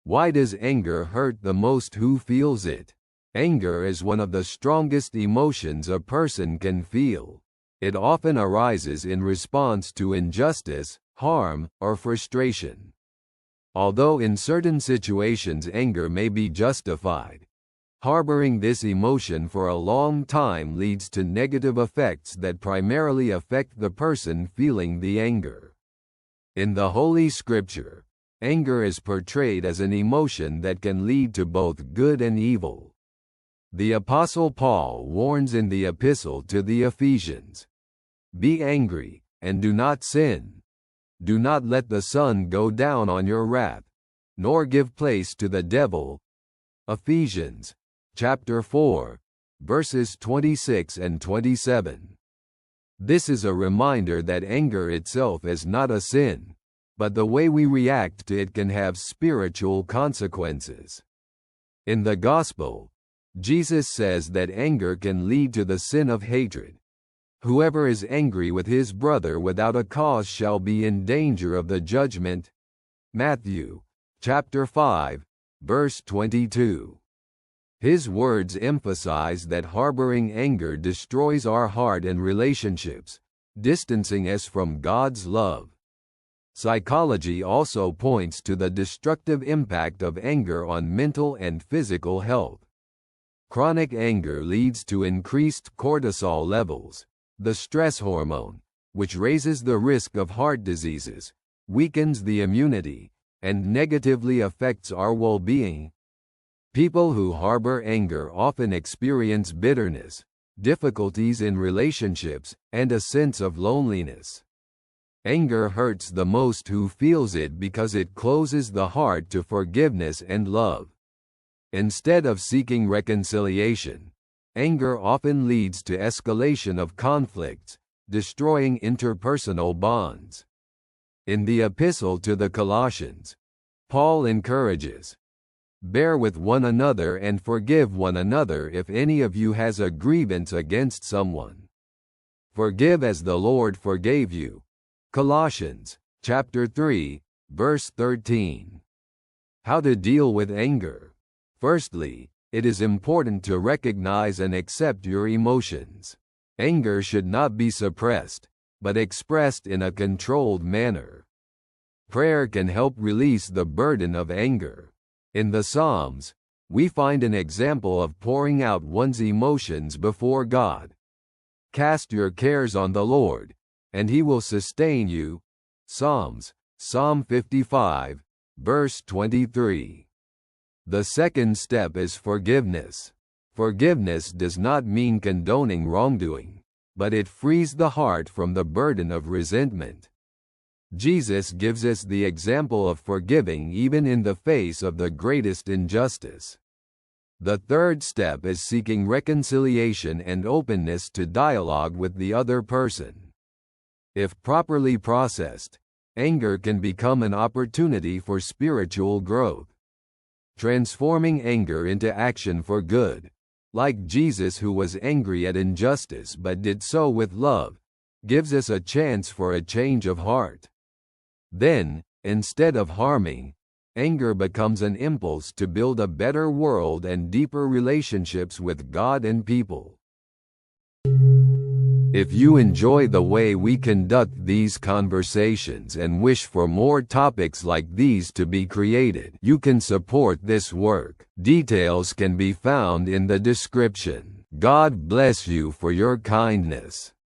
Why does anger hurt the most? Who feels it? Anger is one of the strongest emotions a person can feel. It often arises in response to injustice, harm, or frustration. Although in certain situations anger may be justified, harboring this emotion for a long time leads to negative effects that primarily affect the person feeling the anger. In the Holy Scripture, anger is portrayed as an emotion that can lead to both good and evil. The Apostle Paul warns in the Epistle to the Ephesians, "Be angry, and do not sin. Do not let the sun go down on your wrath, nor give place to the devil." Ephesians, chapter 4, verses 26 and 27. This is a reminder that anger itself is not a sin, but the way we react to it can have spiritual consequences. In the Gospel, Jesus says that anger can lead to the sin of hatred. Whoever is angry with his brother without a cause shall be in danger of the judgment. Matthew, chapter 5, verse 22. His words emphasize that harboring anger destroys our heart and relationships, distancing us from God's love. Psychology also points to the destructive impact of anger on mental and physical health. Chronic anger leads to increased cortisol levels, the stress hormone, which raises the risk of heart diseases, weakens the immunity, and negatively affects our well-being. People who harbor anger often experience bitterness, difficulties in relationships, and a sense of loneliness. Anger hurts the most who feels it because it closes the heart to forgiveness and love. Instead of seeking reconciliation, anger often leads to escalation of conflicts, destroying interpersonal bonds. In the Epistle to the Colossians, Paul encourages, "Bear with one another and forgive one another if any of you has a grievance against someone. Forgive as the Lord forgave you." Colossians, chapter 3, verse 13. How to deal with anger? Firstly, it is important to recognize and accept your emotions. Anger should not be suppressed, but expressed in a controlled manner. Prayer can help release the burden of anger. In the Psalms, we find an example of pouring out one's emotions before God. "Cast your cares on the Lord, and He will sustain you." Psalm 55, verse 23. The second step is forgiveness. Forgiveness does not mean condoning wrongdoing, but it frees the heart from the burden of resentment. Jesus gives us the example of forgiving even in the face of the greatest injustice. The third step is seeking reconciliation and openness to dialogue with the other person. If properly processed, anger can become an opportunity for spiritual growth. Transforming anger into action for good, like Jesus who was angry at injustice but did so with love, gives us a chance for a change of heart. Then, instead of harming, anger becomes an impulse to build a better world and deeper relationships with God and people. If you enjoy the way we conduct these conversations and wish for more topics like these to be created, you can support this work. Details can be found in the description. God bless you for your kindness.